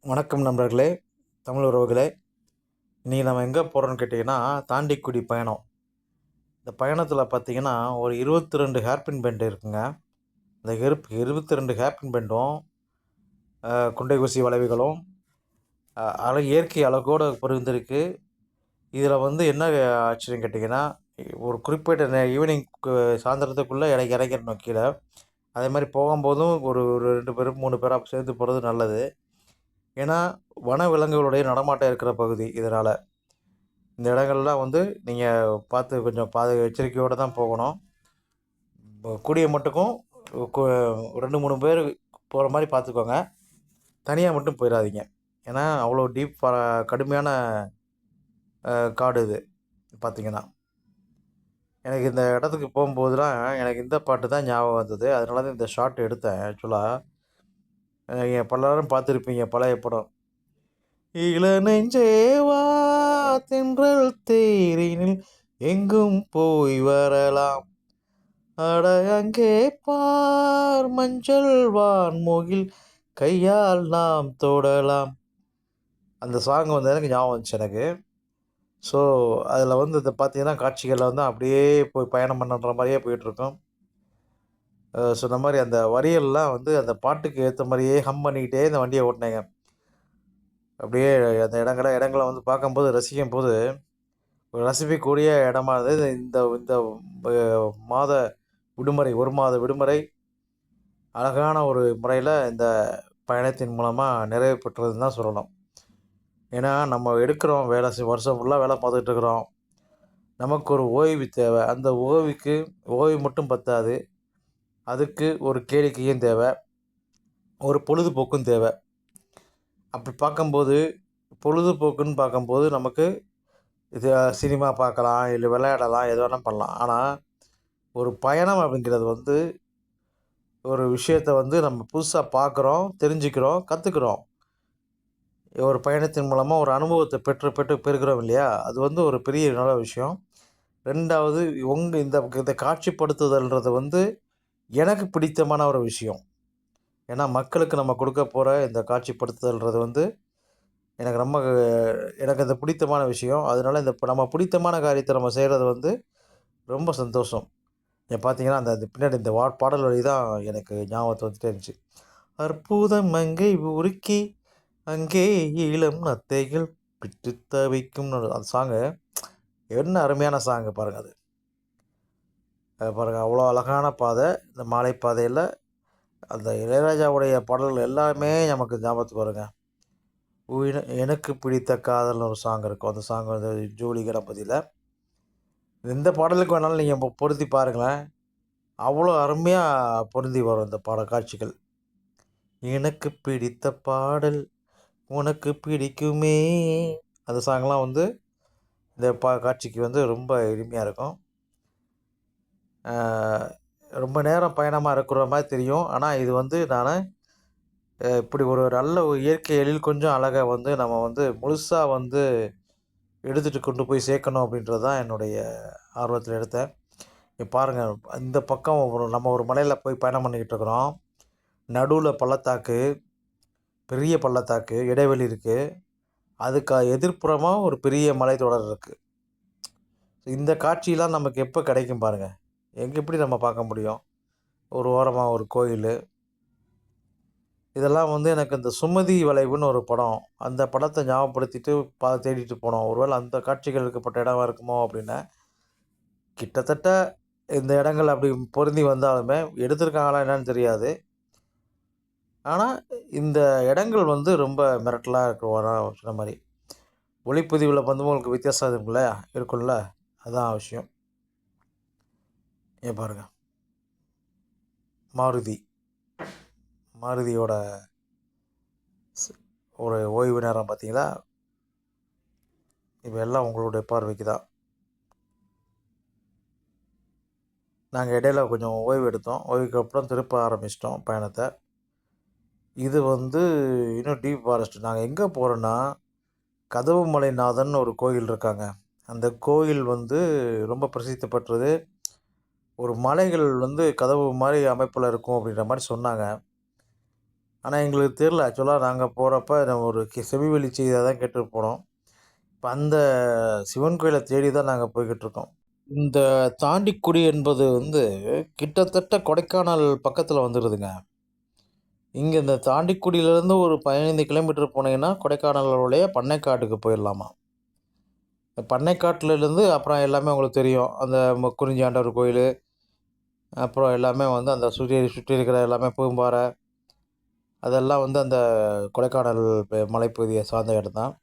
வணக்கம் நண்பர்களே, தமிழ் உறவுகளே. இன்றைக்கி நம்ம எங்கே போகிறோம்னு கேட்டிங்கன்னா, தாண்டிக்குடி பயணம். இந்த பயணத்தில் பார்த்தீங்கன்னா, ஒரு 22 ஹேர்பின் பெண்ட் இருக்குங்க. இந்த 22 ஹேர்பின் பெண்டும், குண்டை ஊசி வளைவுகளும், இயற்கை அழகோடு பொருந்திருக்கு. இதில் வந்து என்ன ஆச்சரியம்னு கேட்டிங்கன்னா, ஒரு குறிப்பிட்ட ஈவினிங் சாயந்தரத்துக்குள்ளே இறங்கிடணும் கீழே. அதே மாதிரி போகும்போதும் ஒரு ஒரு 2 பேர் 3 பேரா சேர்ந்து போகிறது நல்லது. ஏன்னா, வனவிலங்குகளுடைய நடமாட்டம் இருக்கிற பகுதி இதனால். இந்த இடங்கள்லாம் வந்து நீங்கள் பார்த்து கொஞ்சம் எச்சரிக்கையோடு தான் போகணும். கூடிய மட்டுக்கும் கு 2, 3 பேர் போகிற மாதிரி பார்த்துக்கோங்க. தனியாக மட்டும் போயிடாதீங்க. ஏன்னா அவ்வளோ கடுமையான காடு இது பார்த்தீங்கன்னா. எனக்கு இந்த இடத்துக்கு போகும்போதெல்லாம் எனக்கு இந்த பாட்டு தான் ஞாபகம் வந்தது. அதனால தான் இந்த ஷாட் எடுத்தேன் ஆக்சுவலாக. பலரும் பார்த்துருப்பீங்க பழைய படம். இளநெஞ்சேவா தென்றல் தேரினில் எங்கும் போய் வரலாம், அட அங்கே பார் மஞ்சள் வான்முகில் கையால் நாம் தொடலாம். அந்த சாங் வந்து எனக்கு ஞாபகம் வந்துச்சு எனக்கு. ஸோ அதில் வந்து இந்த பார்த்தீங்கன்னா காட்சிகளில் வந்து அப்படியே போய் பயணம் பண்ணுற மாதிரியே போயிட்டுருக்கோம். சொன்ன மாதிரி அந்த வரியல்லாம் வந்து அந்த பாட்டுக்கு ஏற்ற மாதிரியே ஹம் பண்ணிக்கிட்டே இந்த வண்டியை ஓட்டினேங்க. அப்படியே அந்த இடங்களை வந்து பார்க்கும்போது ரசிக்கும்போது ஒரு ரசிக்கக்கூடிய இடமா இருந்தது. இந்த இந்த மாத விடுமுறை 1 மாத விடுமுறை அழகான ஒரு முறையில் இந்த பயணத்தின் மூலமாக நிறைவு பெற்றதுன்னு தான் சொல்லணும். ஏன்னா நம்ம எடுக்கிறோம் வேலை வருஷம் ஃபுல்லாக வேலை பார்த்துக்கிட்டு இருக்கிறோம். நமக்கு ஒரு ஓய்வு தேவை. அந்த ஓய்வு மட்டும் பத்தாது. அதுக்கு ஒரு கேளிக்கையும் தேவை. ஒரு பொழுதுபோக்கும் தேவை. அப்படி பார்க்கும்போது பொழுதுபோக்குன்னு பார்க்கும்போது நமக்கு இது சினிமா பார்க்கலாம், இல்லை விளையாடலாம், எது வேணால் பண்ணலாம். ஆனால் ஒரு பயணம் அப்படிங்கிறது வந்து ஒரு விஷயத்த வந்து நம்ம புதுசாக பார்க்குறோம், தெரிஞ்சுக்கிறோம், கற்றுக்குறோம். ஒரு பயணத்தின் மூலமாக ஒரு அனுபவத்தை பெறுகிறோம் இல்லையா? அது வந்து ஒரு பெரிய நல்ல விஷயம். 2வது இந்த இந்த காட்சிப்படுத்துதல்ன்றது வந்து எனக்கு பிடித்தமான ஒரு விஷயம். ஏன்னா மக்களுக்கு நம்ம கொடுக்க போகிற இந்த காட்சிப்படுத்துதல்ன்றது வந்து எனக்கு அது பிடித்தமான விஷயம். அதனால நம்ம பிடித்தமான காரியத்தை நம்ம செய்கிறது வந்து ரொம்ப சந்தோஷம். பார்த்தீங்கன்னா, அந்த பின்னாடி இந்த பாடல் வரி தான் எனக்கு ஞாபகத்துக்கு வந்துட்டே இருந்துச்சு. அற்புதம் மங்கை உருக்கி அங்கே இளம் நத்தைகள் பிட்டு தவிக்கும்னு அந்த சாங்கு என்ன அருமையான சாங்கு பாருங்கள் அது. பாருங்கள் அவ்வளோ அழகான பாதை. இந்த மாலை பாதையில் அந்த இளையராஜாவுடைய பாடல்கள் எல்லாமே நமக்கு ஞாபகத்துக்கு வருங்க. எனக்கு பிடித்த காதல்னு ஒரு சாங் இருக்கும். அந்த சாங் வந்து ஜூலி கணபதியில். எந்த பாடலுக்கு வேணாலும் நீங்கள் பொருத்தி பாருங்களேன். அவ்வளோ அருமையாக பொருந்தி வரும் இந்த காட்சிகள். எனக்கு பிடித்த பாடல் உனக்கு பிடிக்குமே, அந்த சாங்லாம் வந்து இந்த காட்சிக்கு வந்து ரொம்ப இனிமையாக இருக்கும். ரொம்ப நேரம் பயணமாக இருக்கிற மாதிரி தெரியும். ஆனால் இது வந்து நான் இப்படி ஒரு நல்ல ஒரு இயற்கை எழில் கொஞ்சம் அழகை வந்து நம்ம வந்து முழுசாக வந்து எடுத்துகிட்டு கொண்டு போய் சேர்க்கணும் அப்படின்றது தான் என்னுடைய ஆர்வத்தில் எடுத்தேன். பாருங்கள் இந்த பக்கம் நம்ம ஒரு மலையில் போய் பயணம் பண்ணிக்கிட்டு இருக்கிறோம். நடுவில் பள்ளத்தாக்கு, பெரிய பள்ளத்தாக்கு, இடைவெளி இருக்குது. அதுக்கு எதிர்ப்புறமாக ஒரு பெரிய மலைத்தொடர் இருக்குது. இந்த காட்சியெலாம் நமக்கு எப்போ கிடைக்கும் பாருங்கள். எப்படி நம்ம பார்க்க முடியும்? ஒரு ஓரமாக ஒரு கோயில். இதெல்லாம் வந்து எனக்கு இந்த சுமதி வளைவுன்னு ஒரு படம். அந்த படத்தை ஞாபகப்படுத்திட்டு தேடிட்டு போனோம். ஒருவேளை அந்த காட்சிகள் எடுக்கப்பட்ட இடமா இருக்குமோ அப்படின்னேன். கிட்டத்தட்ட இந்த இடங்கள் அப்படி பொருந்தி வந்தாலுமே எடுத்திருக்காங்களா என்னன்னு தெரியாது. ஆனால் இந்த இடங்கள் வந்து ரொம்ப மிரட்டலாக இருக்கும். சொன்ன மாதிரி ஒளிப்பதிவில் வந்து உங்களுக்கு வித்தியாசம் இருக்கும்ல, அதுதான் விஷயம். பாருங்க மாருதியோட ஒரு ஓய்வு நேரம் பார்த்தீங்களா? இப்போ எல்லாம் உங்களுடைய பார்வைக்கு தான். நாங்கள் இடையில கொஞ்சம் ஓய்வு எடுத்தோம். ஓய்வுக்கு அப்புறம் திருப்ப ஆரம்பிச்சிட்டோம் பயணத்தை. இது வந்து இன்னும் டீப் ஃபாரஸ்ட். நாங்கள் எங்கே போகிறோன்னா, கதவுமலைநாதன் ஒரு கோயில் இருக்காங்க. அந்த கோயில் வந்து ரொம்ப பிரசித்தி பெற்றது. ஒரு மலைகள் வந்து கதவு மாதிரி அமைப்பில் இருக்கும் அப்படின்ற மாதிரி சொன்னாங்க. ஆனால் எங்களுக்கு தெரில. ஆக்சுவலாக நாங்கள் போகிறப்ப நம்ம ஒரு செவிவழி செய்தியாக தான் கேட்டுட்டு போனோம். இப்போ அந்த சிவன் கோயிலை தேடி தான் நாங்கள் போய்கிட்டுருக்கோம். இந்த தாண்டிக்குடி என்பது வந்து கிட்டத்தட்ட கொடைக்கானல் பக்கத்தில் வந்துடுதுங்க. இங்கே இந்த தாண்டிக்குடியிலேருந்து ஒரு 15 கிலோமீட்டர் போனீங்கன்னா கொடைக்கானலுடைய பண்ணைக்காட்டுக்கு போயிடலாமா. பண்ணைக்காட்டிலேருந்து அப்புறம் எல்லாமே உங்களுக்கு தெரியும். அந்த குறிஞ்சி கோயில், அப்புறம் எல்லாமே வந்து அந்த சுற்றி சுற்றி இருக்கிற எல்லாமே பூம்பாறை, அதெல்லாம் வந்து அந்த கொடைக்கானல் மலைப்பகுதியை சார்ந்த இடம் தான்.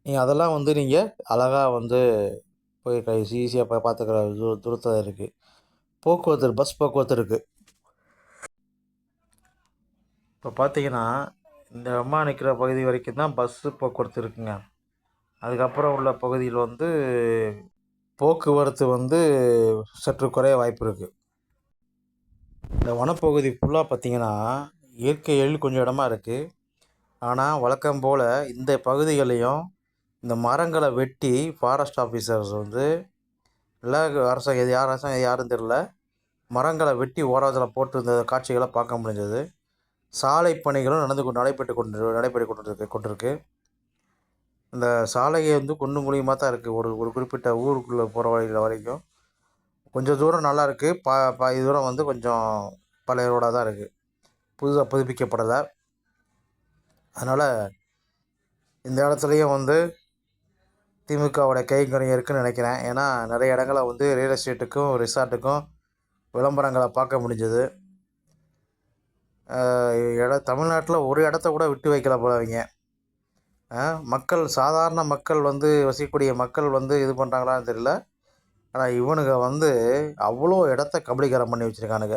நீங்கள் அதெல்லாம் வந்து நீங்கள் அழகாக வந்து போய் ஈஸியாக போய் பார்த்துக்கிற தூரத்தில் இருக்குது. போக்குவரத்து பஸ் போக்குவரத்து இருக்குது. இப்போ பார்த்தீங்கன்னா இந்த அம்மா நிற்கிற பகுதி வரைக்கும் தான் பஸ்ஸு போக்குவரத்து இருக்குங்க. அதுக்கப்புறம் உள்ள பகுதியில் வந்து போக்குவரத்து வந்து சற்று குறைய வாய்ப்பு இருக்குது. இந்த வனப்பகுதி ஃபுல்லாக பார்த்திங்கன்னா இயற்கை எழில் கொஞ்சம் இடமா இருக்குது. ஆனால் வழக்கம் போல் இந்த பகுதிகளையும் இந்த மரங்களை வெட்டி ஃபாரஸ்ட் ஆஃபீஸர்ஸ் வந்து இல்லை அரசாங்கம் இது யார் அரசாங்கம் இது யாருன்னு தெரில, மரங்களை வெட்டி ஓரத்தில் போட்டு இந்த காட்சிகளை பார்க்க முடிஞ்சது. சாலை பணிகளும் நடைபெற்று கொண்டிருக்கு. இந்த சாலையை வந்து குண்டும் குழியுமாக தான் இருக்குது. ஒரு குறிப்பிட்ட ஊருக்குள்ளே போகிற வழியில் வரைக்கும் கொஞ்சம் தூரம் நல்லா இருக்குது. பாதி தூரம் வந்து கொஞ்சம் பழைய ரோடாக தான் இருக்குது, புதுசாக புதுப்பிக்கப்படலை. அதனால் இந்த இடத்துலையும் வந்து திமுகவோட கைங்கரியம் இருக்குதுன்னு நினைக்கிறேன். ஏன்னா நிறைய இடங்களை வந்து ரியல் எஸ்டேட்டுக்கும் ரிசார்ட்டுக்கும் விளம்பரங்களை பார்க்க முடிஞ்சது. தமிழ்நாட்டில் ஒரு இடத்த கூட விட்டு வைக்கல போல அவங்க. மக்கள் சாதாரண மக்கள் வந்து வசிக்கக்கூடிய மக்கள் வந்து இது பண்ணுறாங்களான்னு தெரியல. ஆனால் இவனுங்க வந்து அவ்வளோ இடத்த கபலீகரம் பண்ணி வச்சுருக்கானுங்க.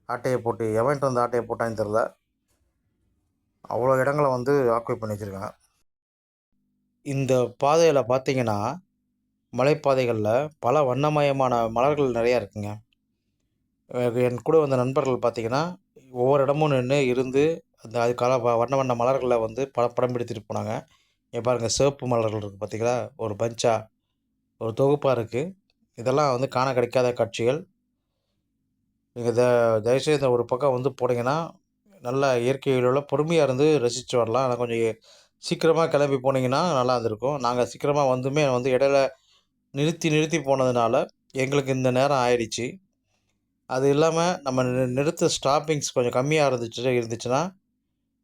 ஆட்டையை போட்டு எவன்ட்டு வந்து ஆட்டையை போட்டான்னு தெரில, அவ்வளோ இடங்களை வந்து ஆக்குபை பண்ணி வச்சுருக்காங்க. இந்த பாதையில் பார்த்திங்கன்னா மலைப்பாதைகளில் பல வண்ணமயமான மலர்கள் நிறையா இருக்குங்க. என் கூட வந்த நண்பர்கள் பார்த்திங்கன்னா ஒவ்வொரு இடமும் நின்று இருந்து அந்த அதுக்கால வண்ண வண்ண மலர்களை வந்து படம் பிடித்துட்டு போனாங்க. இங்கே பாருங்கள், சிவப்பு மலர்கள் இருக்குது பார்த்திங்களா, ஒரு பஞ்சாக ஒரு தொகுப்பாக இருக்குது. இதெல்லாம் வந்து காண கிடைக்காத காட்சிகள். நீங்கள் தயவுசெய்து இந்த ஒரு பக்கம் வந்து போனீங்கன்னா நல்லா இயற்கையிலுள்ள பொறுமையாக இருந்து ரசித்து வரலாம். ஆனால் கொஞ்சம் சீக்கிரமாக கிளம்பி போனீங்கன்னா நல்லா இருந்திருக்கும். நாங்கள் சீக்கிரமாக வந்து இடையில நிறுத்தி போனதுனால எங்களுக்கு இந்த நேரம் ஆயிடுச்சு. அது இல்லாமல் நம்ம நிறுத்த ஸ்டாப்பிங்ஸ் கொஞ்சம் கம்மியாக இருந்துச்சுன்னா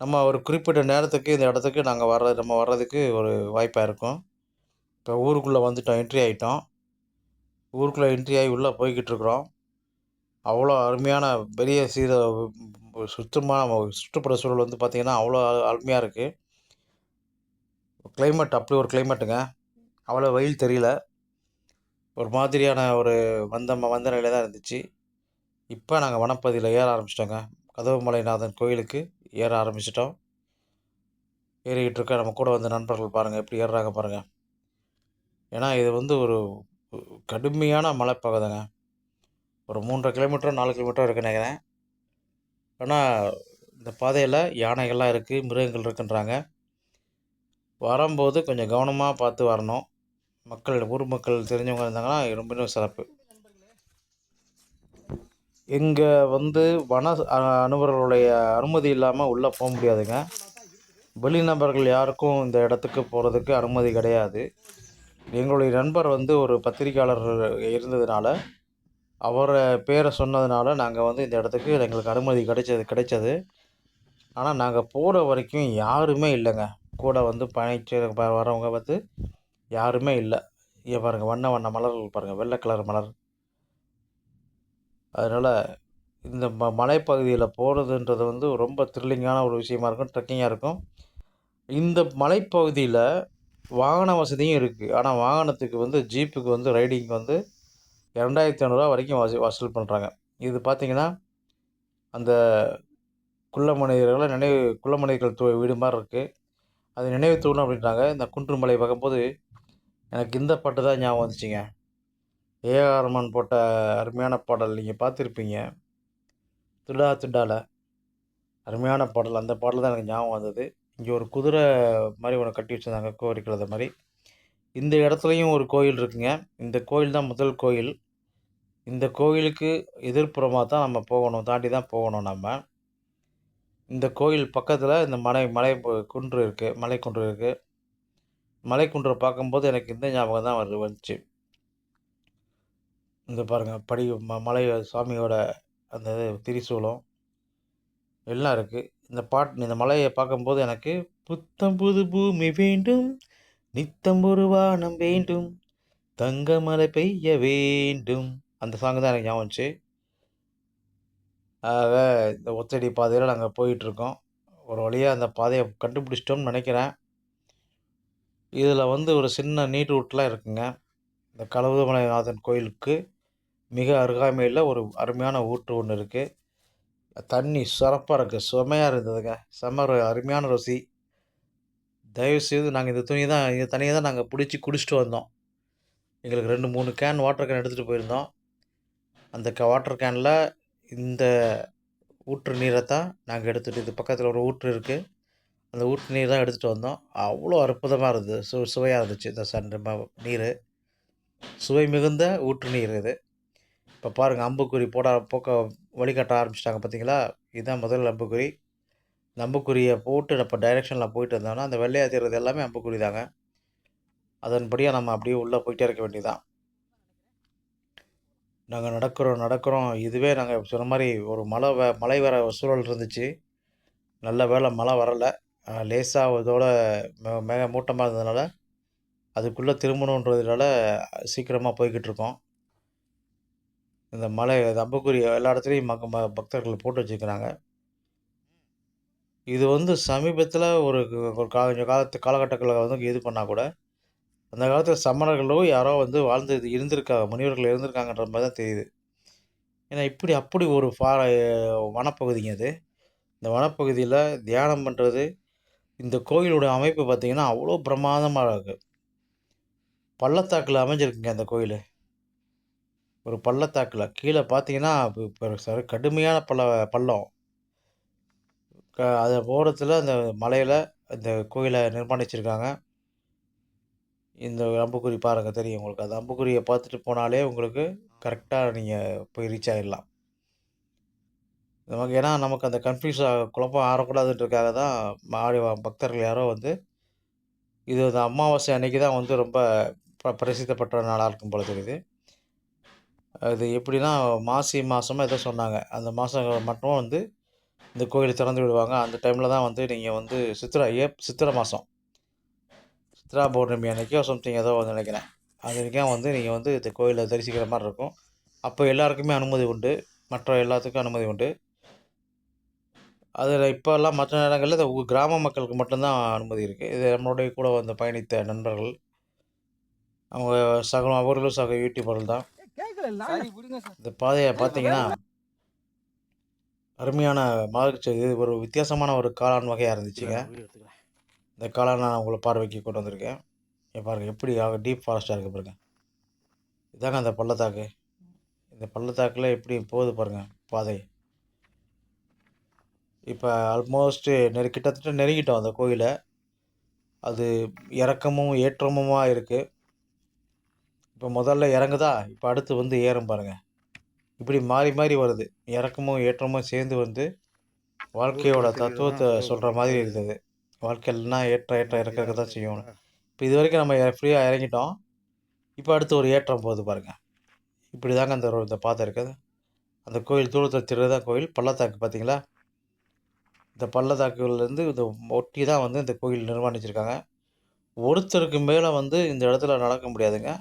நம்ம ஒரு குறிப்பிட்ட நேரத்துக்கு இந்த இடத்துக்கு நம்ம வர்றதுக்கு ஒரு வாய்ப்பாக இருக்கும். இப்போ ஊருக்குள்ளே வந்துட்டோம், என்ட்ரி ஆகிட்டோம். ஊருக்குள்ளே என்ட்ரி ஆகி உள்ளே போய்கிட்டுருக்குறோம். அவ்வளோ அருமையான பெரிய சுற்றுப்புற சூழல் வந்து பார்த்திங்கன்னா அவ்வளோ அருமையாக இருக்குது. கிளைமேட் அப்படி ஒரு கிளைமேட்டுங்க. அவ்வளோ வெயில் தெரியல. ஒரு மாதிரியான ஒரு வந்த நிலையில் தான் இருந்துச்சு. இப்போ நாங்கள் வனப்பகுதியில் ஏற ஆரம்பிச்சிட்டோங்க. கதவுமலைநாதன் கோயிலுக்கு ஏற ஆரம்பிச்சிட்டோம். ஏறிக்கிட்டு இருக்க நம்ம கூட வந்த நண்பர்கள் பாருங்கள் எப்படி ஏறுறாங்க பாருங்கள். ஏன்னா இது வந்து ஒரு கடுமையான மலைப்பகுதிங்க. ஒரு 3.5 கிலோமீட்டரோ 4 கிலோமீட்டரோ இருக்குன்னு நினைக்கிறேன். ஆனால் இந்த பாதையில் யானைகள்லாம் இருக்குது, மிருகங்கள் இருக்குன்றாங்க. வரும்போது கொஞ்சம் கவனமாக பார்த்து வரணும். ஊர் மக்கள் தெரிஞ்சவங்க இருந்தாங்கன்னா ரொம்ப சிறப்பு. இங்கே வந்து வன அலுவலர்களுடைய அனுமதி இல்லாமல் உள்ளே போக முடியாதுங்க. வெளிநபர்கள் யாருக்கும் இந்த இடத்துக்கு போகிறதுக்கு அனுமதி கிடையாது. எங்களுடைய நண்பர் வந்து ஒரு பத்திரிக்கையாளர் இருந்ததுனால, அவரை பேரை சொன்னதுனால நாங்கள் வந்து இந்த இடத்துக்கு எங்களுக்கு அனுமதி கிடைச்சது. ஆனால் நாங்கள் போகிற வரைக்கும் யாருமே இல்லைங்க. கூட வந்து வரவங்க வந்து யாருமே இல்லை. இங்கே பாருங்கள், வண்ண வண்ண மலர்கள் பாருங்கள், வெள்ளை கலர் மலர். அதனால் இந்த மலைப்பகுதியில் போகிறதுன்றது வந்து ரொம்ப த்ரில்லிங்கான ஒரு விஷயமா இருக்கும், ட்ரெக்கிங்காக இருக்கும். இந்த மலைப்பகுதியில் வாகன வசதியும் இருக்குது. ஆனால் வாகனத்துக்கு வந்து ஜீப்புக்கு வந்து ரைடிங் வந்து 2500 வரைக்கும் வசூல் பண்ணுறாங்க. இது பார்த்திங்கன்னா அந்த குள்ள மனிதர்கள் வீடு மாதிரி இருக்குது. அது நினைவு தூணும் அப்படின்றாங்க. இந்த குன்று மலை பார்க்கும்போது எனக்கு இந்த பாட்டு தான் ஞாபகம் வந்துச்சுங்க. ஏஆர் ரஹ்மான் போட்ட அருமையான பாடல் நீங்கள் பார்த்துருப்பீங்க, துடா துடால. அருமையான பாடல். அந்த பாடல் தான் எனக்கு ஞாபகம் வந்தது. இங்கே ஒரு குதிரை மாதிரி ஒன்று கட்டி வச்சுருந்தாங்க, கோரிக்கிறது மாதிரி. இந்த இடத்துலையும் ஒரு கோயில் இருக்குங்க. இந்த கோயில் தான் முதல் கோயில். இந்த கோயிலுக்கு எதிர்ப்புறமாக தான் நம்ம போகணும், தாண்டி தான் போகணும் நம்ம. இந்த கோயில் பக்கத்தில் இந்த குன்று இருக்குது, மலைக்குன்று இருக்குது. மலைக்குன்றை பார்க்கும்போது எனக்கு இந்த ஞாபகம் தான் வந்துச்சு. இந்த பாருங்கள், மலை சாமியோட அந்த திரிசூலம் எல்லாம் இருக்குது. இந்த மலையை பார்க்கும்போது எனக்கு புத்தம் புது பூமி வேண்டும், நித்தம் ஒரு வானம் வேண்டும், தங்க மழை பெய்ய வேண்டும், அந்த சாங் தான் எனக்கு ஞாபகம் வந்துச்சு. ஆக இந்த ஒத்தடி பாதையில் நாங்கள் போயிட்டுருக்கோம். ஒரு வழியாக அந்த பாதையை கண்டுபிடிச்சிட்டோம்னு நினைக்கிறேன். இதில் வந்து ஒரு சின்ன நீட் ரூட்லாம் இருக்குங்க. இந்த கழுகுமலைநாதன் கோயிலுக்கு மிக அருகாமையில் ஒரு அருமையான ஊற்று ஒன்று இருக்குது. தண்ணி சிறப்பாக இருக்குது, செமையாக இருந்ததுங்க. ஒரு அருமையான ருசி. தயவுசெய்து நாங்கள் இந்த தண்ணியை தான் நாங்கள் பிடிச்சி குடிச்சிட்டு வந்தோம். எங்களுக்கு 2, 3 கேன் வாட்டர் கேன் எடுத்துகிட்டு போயிருந்தோம். அந்த வாட்டர் கேனில் இந்த ஊற்று நீரை தான் நாங்கள் எடுத்துகிட்டு, இது பக்கத்தில் ஒரு ஊற்று இருக்குது, அந்த ஊற்று நீர் தான் எடுத்துகிட்டு வந்தோம். அவ்வளோ அற்புதமாக இருந்தது, சுவையாக இருந்துச்சு இந்த நீர். சுவை மிகுந்த ஊற்று நீர் இது. இப்போ பாருங்கள், அம்புக்குறி வழிகாட்ட ஆரம்பிச்சிட்டாங்க பார்த்தீங்களா? இதுதான் முதல் அம்புக்குறி. இந்த அம்புக்குறியை போட்டு நம்ம டைரெக்ஷனில் போயிட்டு இருந்தோம்னா அந்த வெள்ளையாக தெரிகிறது எல்லாமே அம்புக்குறி தாங்க. அதன்படியாக நம்ம அப்படியே உள்ளே போயிட்டே இருக்க வேண்டியதான். நாங்கள் நடக்கிறோம். இதுவே நாங்கள் சொன்ன மாதிரி ஒரு மழை வர சூழல் இருந்துச்சு. நல்ல வேளை மழை வரலை. லேசாக இதோட மூட்டமாக இருந்ததுனால அதுக்குள்ளே திரும்பணுன்றதுனால சீக்கிரமாக போய்கிட்டு இருக்கோம். இந்த அம்புக்குறி எல்லா இடத்துலையும் பக்தர்கள் போட்டு வச்சுருக்கிறாங்க. இது வந்து சமீபத்தில் ஒரு கொஞ்சம் காலகட்டங்களில் வந்து இது பண்ணால் கூட, அந்த காலத்தில் சமணர்களோ யாரோ வந்து இருந்திருக்காங்க, முனிவர்கள் இருந்திருக்காங்கன்ற மாதிரி தான் தெரியுது. ஏன்னா அப்படி ஒரு வனப்பகுதிங்க அது. இந்த வனப்பகுதியில் தியானம் பண்ணுறது, இந்த கோயிலோட அமைப்பு பார்த்திங்கன்னா அவ்வளோ பிரமாதமாக இருக்குது. பள்ளத்தாக்கில் அமைஞ்சிருக்குங்க அந்த கோயில். ஒரு பள்ளத்தாக்கில் கீழே பார்த்தீங்கன்னா கடுமையான பள்ளம். அது ஓரத்தில் அந்த மலையில் இந்த கோயிலை நிர்மாணிச்சிருக்காங்க. இந்த அம்புக்குறி பாருங்கள், தெரியும் உங்களுக்கு. அந்த அம்புக்குறியை பார்த்துட்டு போனாலே உங்களுக்கு கரெக்டாக நீங்கள் போய் ரீச் ஆகிடலாம். ஏன்னா நமக்கு அந்த குழப்பம் ஆறக்கூடாதுன்றதுக்காக தான் பக்தர்கள் யாரோ வந்து இது அந்த அமாவாசை அன்னைக்கு தான் வந்து ரொம்ப பிரசித்தப்பட்ட நாளாக இருக்கும் போல தெரியுது. அது எப்படின்னா மாசி மாதமாக ஏதோ சொன்னாங்க. அந்த மாதம் மட்டும் வந்து இந்த கோயிலை திறந்து விடுவாங்க. அந்த டைமில் தான் வந்து நீங்கள் வந்து சித்திரை மாதம், சித்ரா பௌர்ணமி அன்றைக்கோ சம்திங் ஏதோ வந்து நினைக்கிறேன். அது வரைக்கும் வந்து நீங்கள் வந்து இந்த கோயிலை தரிசிக்கிற மாதிரி இருக்கும். அப்போ எல்லாருக்குமே அனுமதி உண்டு, மற்ற எல்லாத்துக்கும் அனுமதி உண்டு. அதில் இப்போல்லாம் மற்ற நேரங்களில் இந்த கிராம மக்களுக்கு மட்டும்தான் அனுமதி இருக்குது. இது நம்மளுடைய கூட வந்து பயணித்த நண்பர்கள், அவங்க அவர்களும் யூடியூபர்கள் தான். இந்த பாதையை பார்த்தீங்கன்னா அருமையான மகிழ்ச்சி. இது ஒரு வித்தியாசமான ஒரு காளான் வகையாக இருந்துச்சுங்க. இந்த காளான் நான் உங்களை பார்வைக்கு கொண்டு வந்திருக்கேன். பாருங்கள் எப்படி டீப் ஃபாரஸ்ட்டாக இருக்குது பாருங்கள். இதாங்க அந்த பள்ளத்தாக்கு. இந்த பள்ளத்தாக்கில் எப்படி போகுது பாருங்கள் பாதை. இப்போ ஆல்மோஸ்ட்டு கிட்டத்தட்ட நெருங்கிட்டோம் அந்த கோயிலை. அது இறக்கமும் ஏற்றமுமாக இருக்குது. இப்போ முதல்ல இறங்குதா, இப்போ அடுத்து வந்து ஏறும் பாருங்கள். இப்படி மாறி மாறி வருது. இறக்கமும் ஏற்றமும் சேர்ந்து வந்து வாழ்க்கையோட தத்துவத்தை சொல்கிற மாதிரி இருந்தது. வாழ்க்கையிலனா ஏற்ற இறக்க தான் செய்யணும். இப்போ இது வரைக்கும் நம்ம ஃப்ரீயாக இறங்கிட்டோம். இப்போ அடுத்து ஒரு ஏற்றம் போகுது பாருங்கள். இப்படி தாங்க இந்த பாதை இருக்குது. அந்த கோயில் தூரத்தில் திருதான் கோயில். பள்ளத்தாக்கு பார்த்தீங்களா? இந்த பள்ளத்தாக்குலேருந்து இந்த ஒட்டி தான் வந்து இந்த கோயில் நிர்மாணிச்சிருக்காங்க. ஒருத்தருக்கு மேலே வந்து இந்த இடத்துல நடக்க முடியாதுங்க.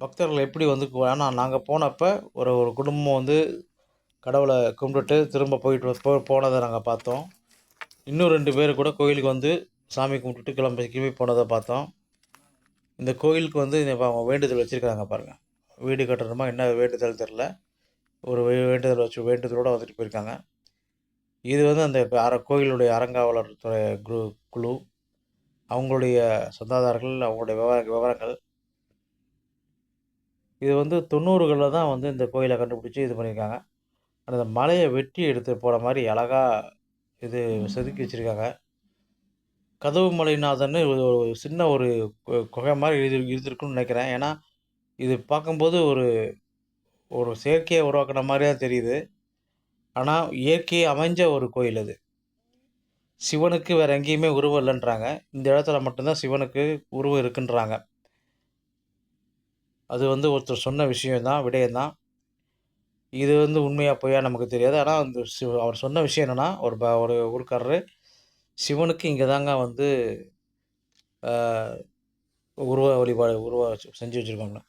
பக்தர்கள் எப்படி வந்து ஆனால் நாங்கள் போனப்போ ஒரு குடும்பம் வந்து கடவுளை கும்பிட்டுட்டு திரும்ப போனதை நாங்கள் பார்த்தோம். இன்னும் 2 பேர் கூட கோயிலுக்கு வந்து சாமி கும்பிட்டுட்டு கிளம்பி போனதை பார்த்தோம். இந்த கோயிலுக்கு வந்து அவங்க வேண்டுதல் வச்சுருக்காங்க பாருங்கள். வீடு கட்டணுமா என்ன வேண்டுதல் தெரில, ஒரு வேண்டுதலோடு வந்துட்டு போயிருக்காங்க. இது வந்து அந்த கோயிலுடைய அறங்காவலர் துறை குழு, அவங்களுடைய சொந்ததாரர்கள், அவங்களுடைய விவரங்கள். இது வந்து 90களில் தான் வந்து இந்த கோயிலை கண்டுபிடிச்சி இது பண்ணியிருக்காங்க. அந்த மலையை வெட்டி எடுத்து போகிற மாதிரி அழகாக இது செதுக்கி வச்சுருக்காங்க. கதவு மலைநாதன்னு ஒரு சின்ன ஒரு குகை மாதிரி இருந்திருக்குன்னு நினைக்கிறேன். ஏன்னா இது பார்க்கும்போது ஒரு ஒரு செயற்கையை உருவாக்கின மாதிரி தான் தெரியுது. ஆனால் இயற்கையை அமைஞ்ச ஒரு கோயில் அது. சிவனுக்கு வேறு எங்கேயுமே உருவம் இல்லைன்றாங்க. இந்த இடத்துல மட்டும்தான் சிவனுக்கு உருவம் இருக்குன்றாங்க. அது வந்து ஒருத்தர் சொன்ன விஷயம் தான், விடயம் தான். இது வந்து உண்மையா பொய்யா நமக்கு தெரியாது. ஆனா அந்த அவர் சொன்ன விஷயம் என்னன்னா, ஒரு ஊர்க்காரரு, சிவனுக்கு இங்க தாங்க வந்து அ உருவ வழிபாடு செஞ்சு வச்சிருக்காங்களாம்.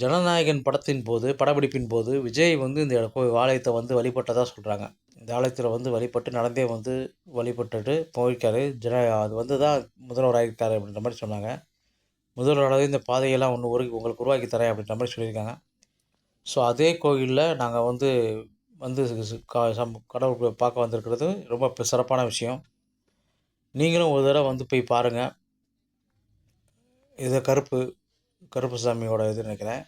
ஜனநாயகன் படத்தின் போது, படப்பிடிப்பின் போது விஜய் வந்து இந்த ஆலயத்த வந்து வழிபட்டதா சொல்றாங்க. இந்த ஆலயத்தில வந்து வழிபட்டு நடந்தே வந்து வழிபட்டுட்டு போயிருக்காரு. அது வந்து தான் முதல்வர் ஆயிருக்காரு அப்படின்ற மாரி சொன்னாங்க. முதல்வராவே இந்த பாதையெல்லாம் ஒண்ணு உங்களுக்கு உருவாக்கி தரேன் அப்படின்ற மாரி சொல்லியிருக்காங்க. ஸோ அதே கோயில்ல நாங்க வந்து வந்து ஸ் ஸ் க சம் கடவுள் பார்க்க வந்திருக்கிறது ரொம்ப சிறப்பான விஷயம். நீங்களும் ஒரு தடவ வந்து போய் பாருங்க. இது கருப்புசாமியோட இதுன்னு நெனைக்கிறேன்.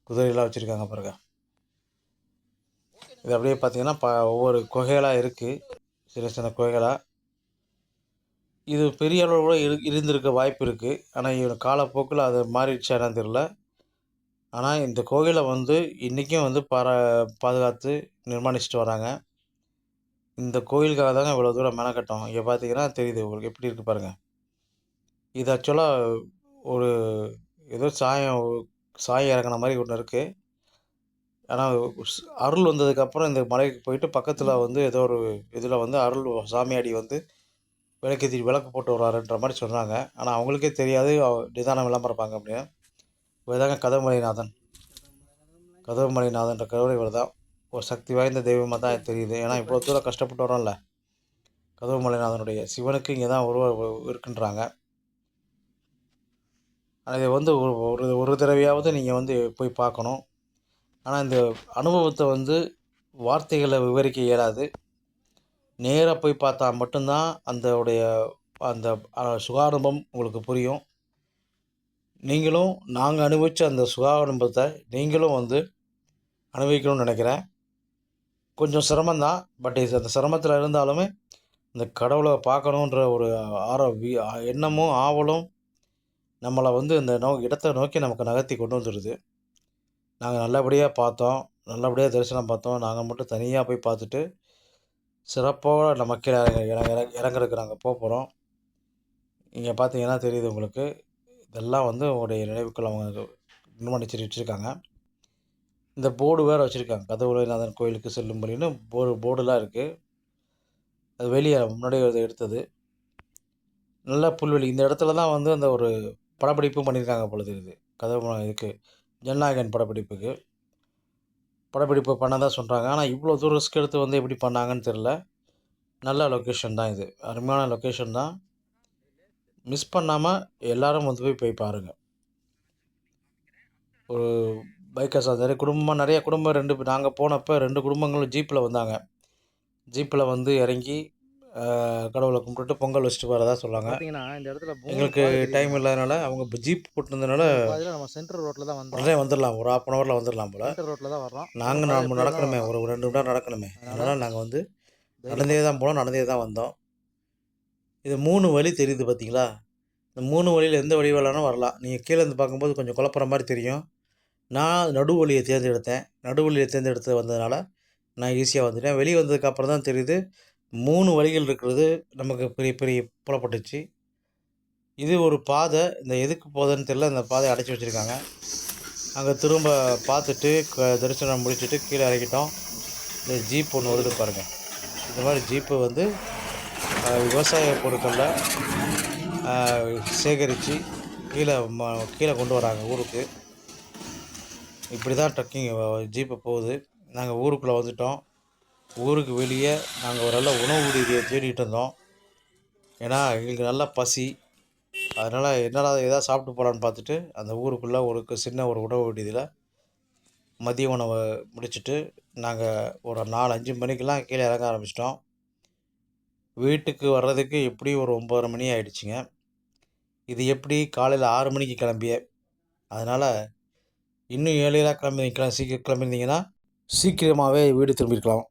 குதிரைலாம் வச்சிருக்காங்க பாருங்க. இது அப்படியே பார்த்தீங்கன்னா, ஒவ்வொரு குகைகளா இருக்கு. சின்ன சின்ன குகைகளா. இது பெரிய அளவுல கூட இருந்திருக்க வாய்ப்பு இருக்கு. ஆனா, காலப்போக்குல அது மாறிடுச்சா என்னன்னு தெரியல. ஆனா, இந்த கோவில வந்து இன்னைக்கும் வந்து பாதுகாத்து நிர்மாணிச்சுட்டு வராங்க. இந்த கோயிலுக்காக தாங்க இவ்வளோ தூரம் மெனக்கட்டோம். இங்க பார்த்தீங்கன்னா தெரியுது உங்களுக்கு எப்படி இருக்கு பாருங்க. இது ஆக்சுவலா ஒரு ஏதோ சாயம் இறங்குன மாரி ஒண்ணு இருக்கு. ஆனா, அருள் வந்ததுக்கப்புறம் இந்த மலைக்கு போயிட்டு பக்கத்தில வந்து ஏதோ ஒரு இதில வந்து சாமியாடி வந்து விளக்கு போட்டு வராருன்ற மாரி சொன்னாங்க. ஆனா, அவங்களுக்கே தெரியாது நிதானம் இல்லாம இருப்பாங்க அப்படின்னு. இவர் தாங்க கதவுமலைநாதன்ற கடவுள் இவர் தான். ஒரு சக்தி வாய்ந்த தெய்வமா தான் தெரியுது. ஏன்னா, இவ்வளோ தூரம் கஷ்டப்பட்டு வரோம்ல. கதவுமலைநாதனுடைய சிவனுக்கு இங்க தான் இருக்குன்றாங்க. அதை வந்து ஒரு ஒரு ஒரு தடவையாவது நீங்கள் வந்து போய் பார்க்கணும். ஆனால் இந்த அனுபவத்தை வந்து வார்த்தைகளை விவரிக்க இயலாது. நேராக போய் பார்த்தா மட்டும்தான் அந்த சுகானுபவம் உங்களுக்கு புரியும். நீங்களும் நாங்கள் அனுபவித்த அந்த சுகானுபவத்தை நீங்களும் வந்து அனுபவிக்கணும்னு நினைக்கிறேன். கொஞ்சம் சிரமம்தான். பட் அந்த சிரமத்தில் இருந்தாலுமே இந்த கடவுளை பார்க்கணுன்ற ஒரு எண்ணமும் ஆவலும் நம்மளை வந்து இந்த இடத்த நோக்கி நமக்கு நகர்த்தி கொண்டு வந்துடுது. நாங்கள் நல்லபடியாக பார்த்தோம். நல்லபடியாக தரிசனம் பார்த்தோம். நாங்கள் மட்டும் தனியாக போய் பார்த்துட்டு, சிறப்போட நம்ம கீழ இறங்குறதுக்கு நாங்கள் போறோம். இங்க பார்த்தீங்கன்னா தெரியுது உங்களுக்கு. இதெல்லாம் வந்து உங்களுடைய நினைவுக்குள்ள அவங்க நிர்மாணிச்சு வச்சுருக்காங்க. இந்த போர்டு வேறு வச்சுருக்காங்க. கதவுநாதன் கோயிலுக்கு செல்லும் வழின்னு போர்டுலாம் இருக்குது. அது வெளியே முன்னாடியே எடுத்தது. நல்ல புல்வெளி. இந்த இடத்துல தான் வந்து அந்த ஒரு படப்பிடிப்பும் பண்ணியிருக்காங்க போல தெரியுது. இதுக்கு ஜனநாயகன் படப்பிடிப்பு பண்ணதா சொல்கிறாங்க. ஆனால் இவ்வளோ தூரம் ரிஸ்க் எடுத்து வந்து எப்படி பண்ணாங்கன்னு தெரில. நல்ல லொக்கேஷன் தான் இது. அருமையான லொக்கேஷன் தான். மிஸ் பண்ணாமல் எல்லோரும் வந்து போய் பாருங்கள். ஒரு பைக்கர்ஸ் அது குடும்பமாக நிறைய குடும்பம் நாங்கள் போனப்போ 2 குடும்பங்களும் ஜீப்பில் வந்தாங்க. ஜீப்பில் வந்து இறங்கி கடவுளை கும்பிட்டுட்டு பொங்கல் வச்சுட்டு வரதா சொன்னாங்க. பார்த்தீங்கன்னா இந்த இடத்துல எங்களுக்கு டைம் இல்லாதனால அவங்க ஜீப் போட்டிருந்ததுனால நம்ம சென்ட்ரல் ரோட்டில் தான் வந்தோம். உடனே வந்துடலாம். ஒரு 1/2 ஹவரில் வந்துடலாம் போல். சென்ட்ரல் ரோட்டில் தான் வர்றோம். நாங்கள் நடக்கணுமே, ஒரு 2 மணி நேரம் நடக்கணுமே. அதனால் நாங்கள் வந்து நடந்தே தான் போனோம், நடந்தே தான் வந்தோம். இது 3 வழி தெரியுது பார்த்தீங்களா? இந்த 3 வழியில் எந்த வழி வேணாலும் வரலாம். நீங்கள் கீழே இருந்து பார்க்கும்போது கொஞ்சம் குழப்புற மாதிரி தெரியும். நான் நடுவழியை தேர்ந்தெடுத்தேன். நடுவழியை தேர்ந்தெடுத்து வந்ததுனால நான் ஈஸியாக வந்துட்டேன். வெளியே வந்ததுக்கப்புறம் தான் தெரியுது 3 வழிகள் இருக்கிறது நமக்கு பெரிய பெரிய புலப்பட்டுச்சு. இது ஒரு பாதை. இந்த எதுக்கு போகுதுன்னு தெரியல. இந்த பாதையை அடைச்சி வச்சுருக்காங்க. அங்கே திரும்ப பார்த்துட்டு தரிசனம் முடிச்சுட்டு கீழே இறக்கிட்டோம். இந்த ஜீப் ஒன்று வருது பாருங்கள். இந்த மாதிரி ஜீப்பு வந்து விவசாய பொருட்களை சேகரித்து கீழே கொண்டு வராங்க ஊருக்கு. இப்படி தான் ட்ரக்கிங் ஜீப்பு போகுது. நாங்கள் ஊருக்குள்ளே வந்துவிட்டோம். ஊருக்கு வெளியே நாங்கள் ஒரு நல்ல உணவு விடுதியை தேடிட்டு இருந்தோம். ஏன்னா எங்களுக்கு நல்லா பசி. அதனால் என்னடா எதாவது சாப்பிட்டு போகலான்னு பார்த்துட்டு அந்த ஊருக்குள்ளே ஒரு சின்ன ஒரு உணவு விடுதியில் மதிய உணவை முடிச்சுட்டு நாங்கள் ஒரு 4-5 மணிக்கெலாம் கீழே இறங்க ஆரம்பிச்சிட்டோம். வீட்டுக்கு வர்றதுக்கு எப்படியும் ஒரு 9:30 மணி ஆகிடுச்சிங்க. இது எப்படி காலையில் 6 மணிக்கு கிளம்பிய. அதனால் இன்னும் ஏர்லியராக சீக்கிரம் கிளம்பியிருந்தீங்கன்னா சீக்கிரமாகவே வீடு திரும்பியிருக்கலாம்.